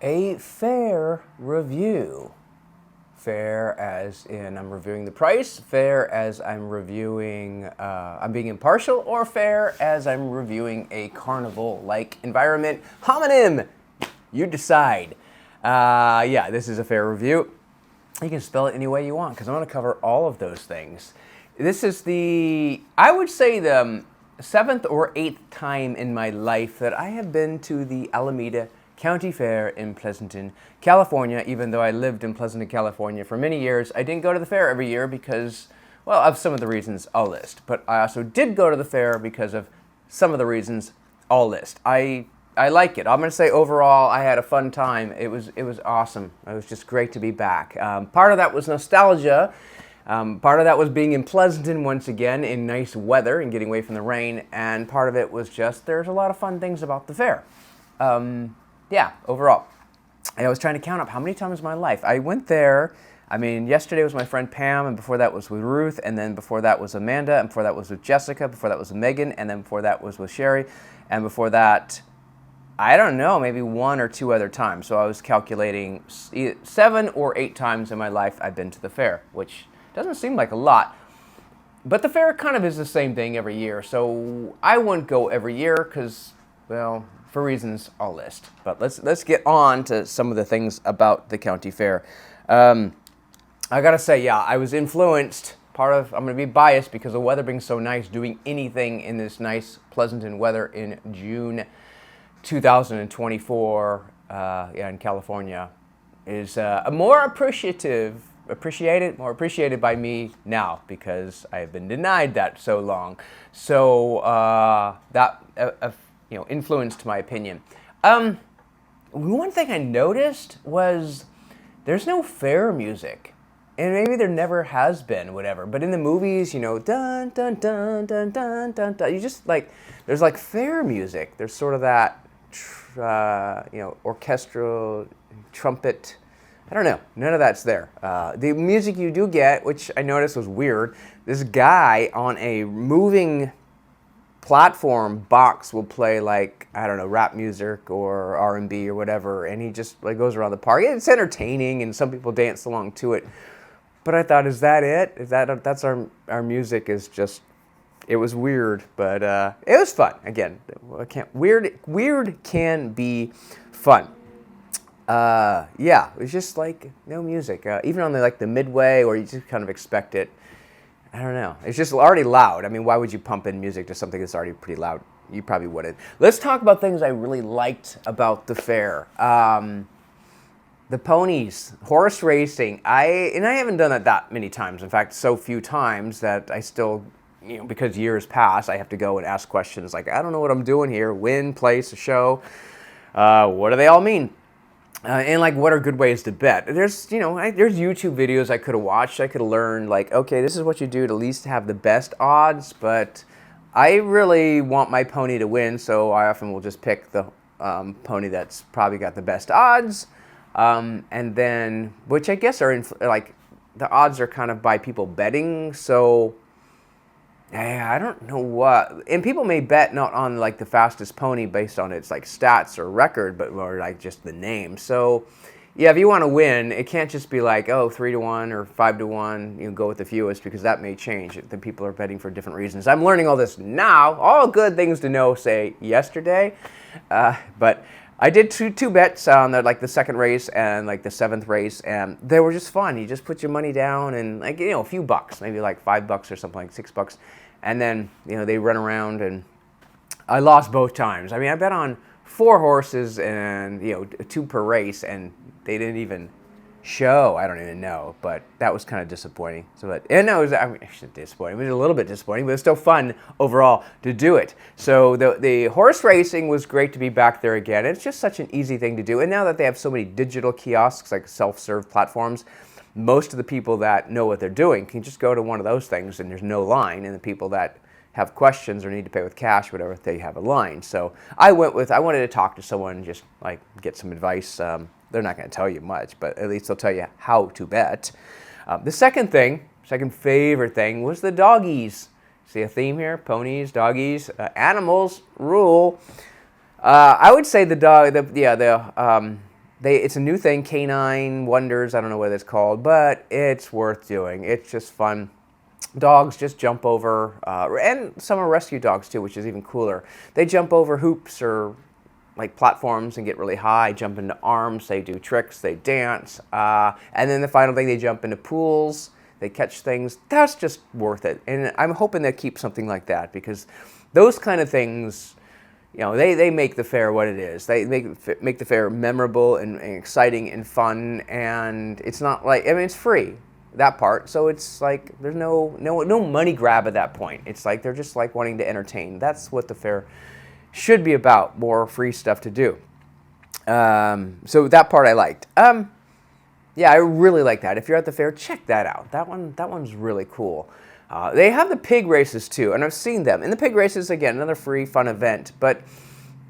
A fair review. Fair as in I'm reviewing the price, fair as I'm reviewing, I'm being impartial, or fair as I'm reviewing a carnival-like environment. Homonym, you decide. Yeah, this is a fair review. You can spell it any way you want because I'm going to cover all of those things. This is I would say the seventh or eighth time in my life that I have been to the Alameda County Fair in Pleasanton, California. Even though I lived in Pleasanton, California for many years, I didn't go to the fair every year because, well, of some of the reasons I'll list. But I also did go to the fair because of some of the reasons I'll list. I like it. I'm going to say overall, I had a fun time. It was awesome. It was just great to be back. Part of that was nostalgia. Part of that was being in Pleasanton once again in nice weather and getting away from the rain. And part of it was just there's a lot of fun things about the fair. Yeah, overall. I was trying to count up how many times in my life. I went there. I mean, yesterday was my friend Pam, and before that was with Ruth, and then before that was Amanda, and before that was with Jessica, before that was with Megan, and then before that was with Sherry, and before that, I don't know, maybe one or two other times. So I was calculating 7 or 8 times in my life I've been to the fair, which doesn't seem like a lot. But the fair kind of is the same thing every year. So I wouldn't go every year because, well, for reasons I'll list. But let's get on to some of the things about the county fair. I gotta say, yeah, I was influenced. I'm gonna be biased because the weather being so nice, doing anything in this nice Pleasanton weather in June 2024 in California is more appreciated by me now because I have been denied that so long. So that influenced my opinion. One thing I noticed was there's no fair music. And maybe there never has been, whatever. But in the movies, dun, dun, dun, dun, dun, dun, dun. You just there's fair music. There's sort of that, orchestral, trumpet. I don't know. None of that's there. The music you do get, which I noticed was weird, this guy on a moving platform box will play rap music or R&B or whatever, and he just goes around the park. It's entertaining, and some people dance along to it. But I thought, is that it? That's our music? Is just, it was weird, but it was fun. Again, weird can be fun. Yeah, it was just no music. Even on the midway, or you just kind of expect it. I don't know. It's just already loud. I mean, why would you pump in music to something that's already pretty loud? You probably wouldn't. Let's talk about things I really liked about the fair. The ponies, horse racing. I haven't done it that many times. In fact, so few times that I still, because years pass, I have to go and ask questions I don't know what I'm doing here. Win, place, a show. What do they all mean? And what are good ways to bet? There's YouTube videos I could have watched. I could have learned okay, this is what you do to at least have the best odds. But I really want my pony to win, so I often will just pick the pony that's probably got the best odds. And then, which I guess are the odds are kind of by people betting. So I don't know what, and people may bet not on the fastest pony based on its stats or record, but more just the name. So yeah, if you want to win, it can't just be 3-1 or 5-1. You go with the fewest because that may change. The people are betting for different reasons. I'm learning all this now. All good things to know, say yesterday, but I did two bets on the second race and the seventh race, and they were just fun. You just put your money down and a few bucks, maybe $5 or something, $6, and then they run around, and I lost both times. I mean, I bet on 4 horses and 2 per race, and they didn't even show. I don't even know, but that was kind of disappointing. So, no, it was disappointing. It was a little bit disappointing, but it was still fun overall to do it. So the horse racing was great to be back there again. It's just such an easy thing to do. And now that they have so many digital kiosks, self-serve platforms, most of the people that know what they're doing can just go to one of those things and there's no line. And the people that have questions or need to pay with cash, whatever, they have a line. So I wanted to talk to someone, just get some advice. They're not going to tell you much, but at least they'll tell you how to bet. The second favorite thing was the doggies. See a theme here? Ponies, doggies, it's a new thing, Canine Wonders. I don't know what it's called, but it's worth doing. It's just fun. Dogs just jump over, and some are rescue dogs too, which is even cooler. They jump over hoops or like platforms and get really high, jump into arms, they do tricks, they dance, and then the final thing, they jump into pools, they catch things. That's just worth it. And I'm hoping they keep something like that, because those kind of things, you know, they make the fair what it is. They make the fair memorable and exciting and fun, and it's not like, I mean, it's free, that part, so it's like there's no money grab at that point. It's like they're just like wanting to entertain. That's what the fair should be about, more free stuff to do. So that part I liked. Yeah, I really like that. If you're at the fair, check that out. That one's really cool. They have the pig races too, and I've seen them. And the pig races, again, another free, fun event, but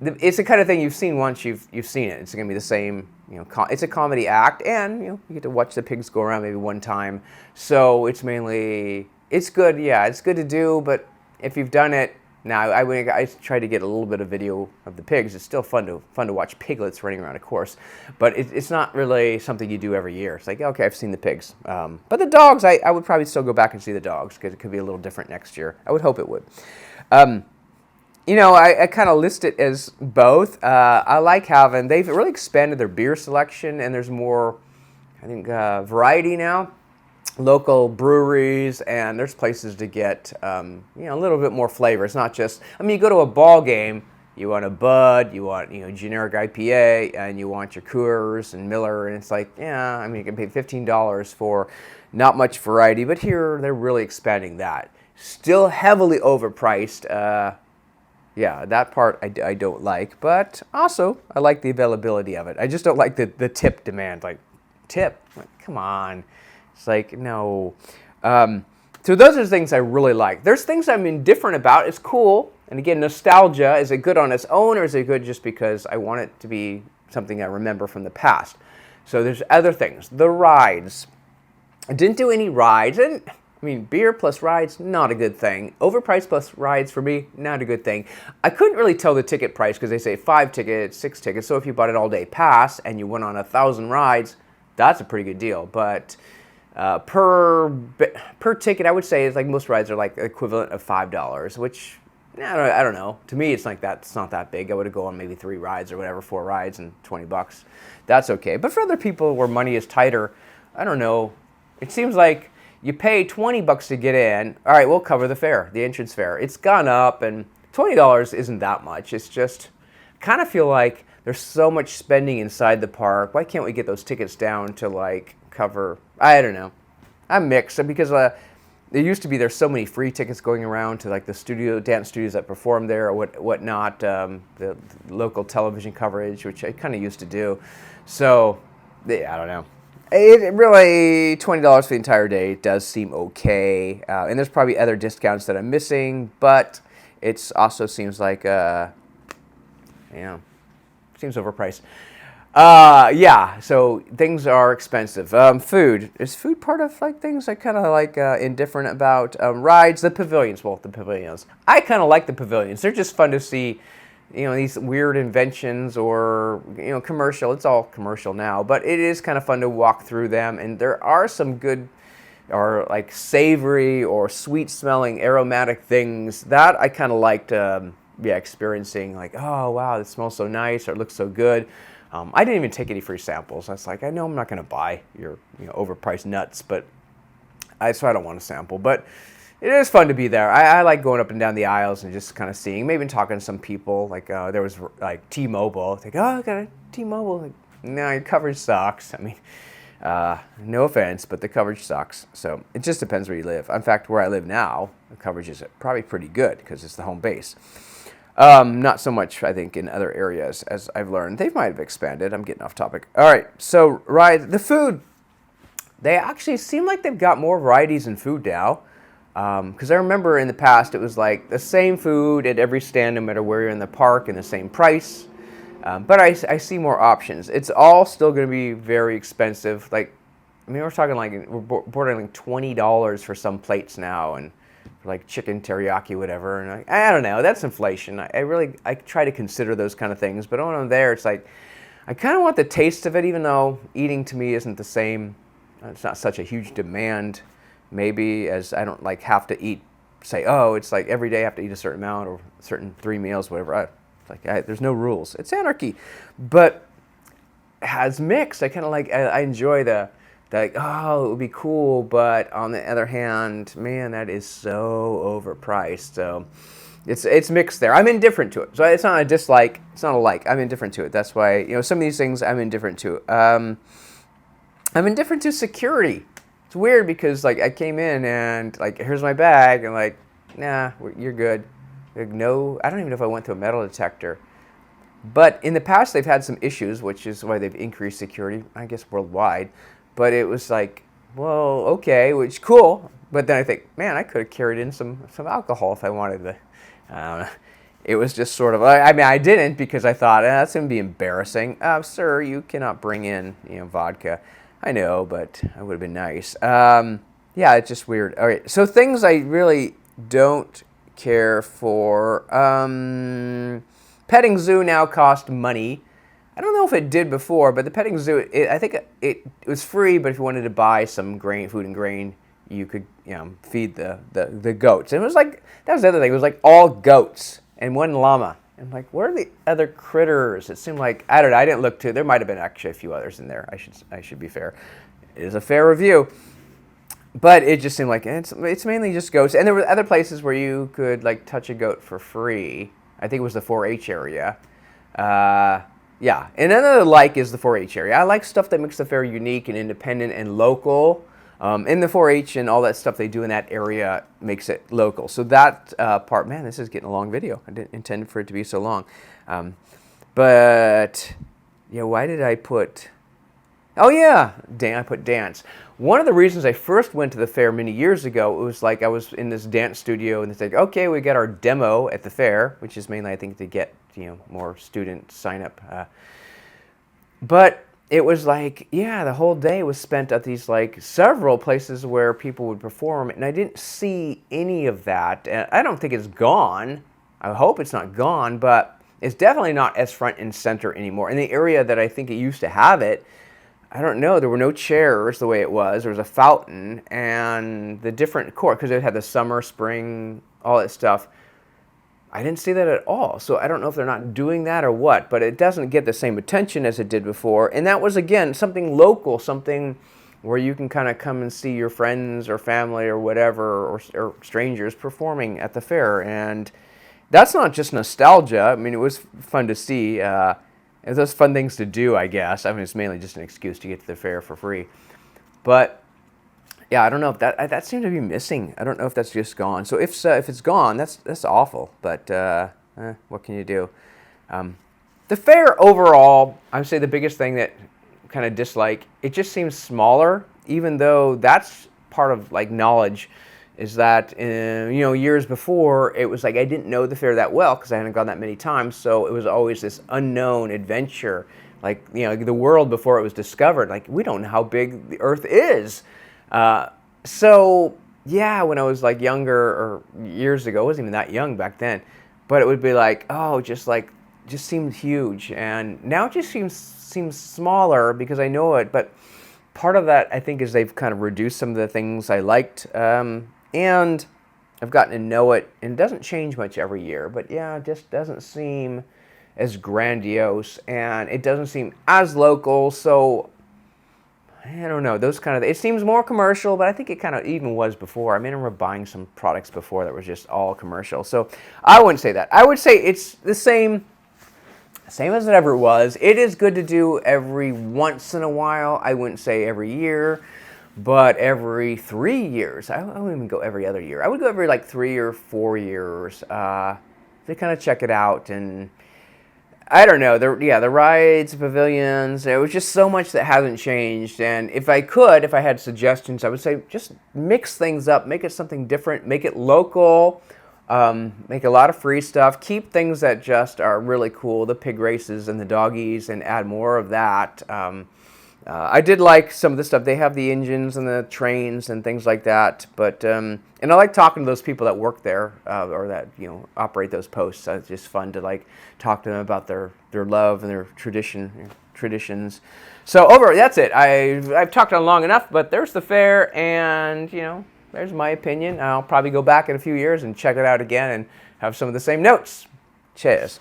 it's the kind of thing you've seen once, you've seen it. It's going to be the same, you know, it's a comedy act, and you get to watch the pigs go around maybe one time. So it's mainly, it's good, yeah, it's good to do, but if you've done it, now, I try to get a little bit of video of the pigs. It's still fun to watch piglets running around, of course, but it's not really something you do every year. It's like, okay, I've seen the pigs. But the dogs, I would probably still go back and see the dogs, because it could be a little different next year. I would hope it would. You know, I kind of list it as both. I like having, they've really expanded their beer selection, and there's more, I think, variety now. Local breweries, and there's places to get you know, a little bit more flavor. It's not just, I mean, you go to a ball game, you want a Bud, you want, you know, generic IPA, and you want your Coors and Miller, and it's like, yeah, I mean, you can pay $15 for not much variety, but here they're really expanding that. Still heavily overpriced. Yeah, that part I don't like, but also I like the availability of it. I just don't like the tip demand. Like, tip? Like, come on. It's like, no. So those are the things I really like. There's things I'm indifferent about. It's cool. And again, nostalgia, is it good on its own, or is it good just because I want it to be something I remember from the past? So there's other things. The rides. I didn't do any rides. And I mean, beer plus rides, not a good thing. Overpriced plus rides, for me, not a good thing. I couldn't really tell the ticket price, because they say 5 tickets, 6 tickets. So if you bought an all-day pass and you went on 1,000 rides, that's a pretty good deal. But per ticket, I would say, it's like most rides are like equivalent of $5, which I don't know. To me, it's like that. It's not that big. I would go on maybe 3 rides or whatever, 4 rides and $20. That's okay. But for other people where money is tighter, I don't know. It seems like you pay $20 to get in. All right, we'll cover the fare, the entrance fare. It's gone up, and $20 isn't that much. It's just, kind of feel like there's so much spending inside the park. Why can't we get those tickets down to like cover? I don't know. I'm mixed, because there used to be, there's so many free tickets going around to like the dance studios that perform there, or whatnot, the local television coverage, which I kind of used to do. So, yeah, I don't know. It really, $20 for the entire day does seem okay. And there's probably other discounts that I'm missing, but it also seems like, seems overpriced. Yeah, so things are expensive. Food. Is food part of like things I kind of like indifferent about? Rides, the pavilions. Well, the pavilions. I kind of like the pavilions. They're just fun to see, you know, these weird inventions, or, you know, commercial. It's all commercial now, but it is kind of fun to walk through them. And there are some good, or like savory or sweet smelling aromatic things that I kind of liked, experiencing, like, oh, wow, this smells so nice, or it looks so good. I didn't even take any free samples. I was like, I know I'm not going to buy your, you know, overpriced nuts, so I don't want to sample. But it is fun to be there. I like going up and down the aisles and just kind of seeing, maybe talking to some people. Like there was like T-Mobile. It's like, oh, I got a T-Mobile. Like, no, your coverage sucks. I mean, no offense, but the coverage sucks. So it just depends where you live. In fact, where I live now, the coverage is probably pretty good, because it's the home base. Not so much, I think, in other areas, as I've learned. They might have expanded. I'm getting off topic. All right, so the food. They actually seem like they've got more varieties in food now. Because I remember in the past, it was like the same food at every stand, no matter where you're in the park, and the same price. But I see more options. It's all still going to be very expensive. Like, I mean, we're talking like, we're bordering like $20 for some plates now, and like chicken teriyaki, whatever. And I don't know, that's inflation. I try to consider those kind of things, but when I'm there, it's like, I kind of want the taste of it, even though eating to me isn't the same. It's not such a huge demand, maybe, as I don't like have to eat, say, oh, it's like every day I have to eat a certain amount or certain 3 meals, whatever. There's no rules. It's anarchy. But has mixed. I kind of like, I enjoy the like, oh, it would be cool, but on the other hand, man, that is so overpriced. So it's mixed there. I'm indifferent to it. So it's not a dislike. It's not a like. I'm indifferent to it. That's why, some of these things I'm indifferent to. I'm indifferent to security. It's weird because like I came in and like, here's my bag, and like, nah, you're good. Like, no, I don't even know if I went through a metal detector. But in the past, they've had some issues, which is why they've increased security, I guess, worldwide. But it was like, well, okay, which is cool. But then I think, man, I could have carried in some alcohol if I wanted to. I don't know. It was just sort of, I mean, I didn't because I thought, that's going to be embarrassing. Sir, you cannot bring in, vodka. I know, but it would have been nice. Yeah, it's just weird. All right, so things I really don't care for. Petting zoo now cost money. I don't know if it did before, but the petting zoo, I think it was free, but if you wanted to buy some food and grain, you could feed the goats. And it was like, that was the other thing, it was like all goats and one llama. And like, where are the other critters? It seemed like, I don't know, I didn't look too, there might have been actually a few others in there, I should be fair. It is a fair review. But it just seemed like it's mainly just goats. And there were other places where you could like touch a goat for free. I think it was the 4-H area. Yeah, and another like is the 4-H area. I like stuff that makes the fair unique and independent and local. In the 4-H and all that stuff they do in that area makes it local. So that part, man, this is getting a long video. I didn't intend for it to be so long. But, yeah, why did I put... Oh, yeah, I put dance. One of the reasons I first went to the fair many years ago, it was like I was in this dance studio and it's like, okay, we got our demo at the fair, which is mainly, I think, to get, more student sign up. But it was like, yeah, the whole day was spent at these like several places where people would perform, and I didn't see any of that. And I don't think it's gone. I hope it's not gone, but it's definitely not as front and center anymore. In the area that I think it used to have it, I don't know, there were no chairs the way it was. There was a fountain and the different court, because it had the summer, spring, all that stuff. I didn't see that at all. So I don't know if they're not doing that or what, but it doesn't get the same attention as it did before. And that was, again, something local, something where you can kind of come and see your friends or family or whatever, or strangers performing at the fair. And that's not just nostalgia. I mean, it was fun to see. It was fun things to do, I guess. I mean, it's mainly just an excuse to get to the fair for free. But yeah, I don't know if that seemed to be missing. I don't know if that's just gone. So if it's gone, that's awful. But what can you do? The fair overall, I would say the biggest thing that kind of dislike, it just seems smaller. Even though that's part of like knowledge, is that years before it was like I didn't know the fair that well because I hadn't gone that many times. So it was always this unknown adventure, like the world before it was discovered. Like we don't know how big the Earth is. So yeah, when I was like younger or years ago, I wasn't even that young back then, but it would be like, oh, just seemed huge. And now it just seems smaller because I know it. But part of that, I think, is they've kind of reduced some of the things I liked. And I've gotten to know it, and it doesn't change much every year. But yeah, it just doesn't seem as grandiose, and it doesn't seem as local. So I don't know, those kind of, it seems more commercial, but I think it kind of even was before. I mean, I remember buying some products before that was just all commercial. So I wouldn't say that. I would say it's the same as it ever was. It is good to do every once in a while. I wouldn't say every year, but every 3 years. I wouldn't even go every other year. I would go every like 3 or 4 years to kind of check it out. And I don't know, the rides, pavilions, there was just so much that hasn't changed. And if I had suggestions, I would say just mix things up, make it something different, make it local, make a lot of free stuff, keep things that just are really cool, the pig races and the doggies, and add more of that. I did like some of the stuff. They have the engines and the trains and things like that. But and I like talking to those people that work there or that operate those posts. It's just fun to like talk to them about their love and their traditions. So that's it. I've talked on long enough, but there's the fair, and there's my opinion. I'll probably go back in a few years and check it out again and have some of the same notes. Cheers.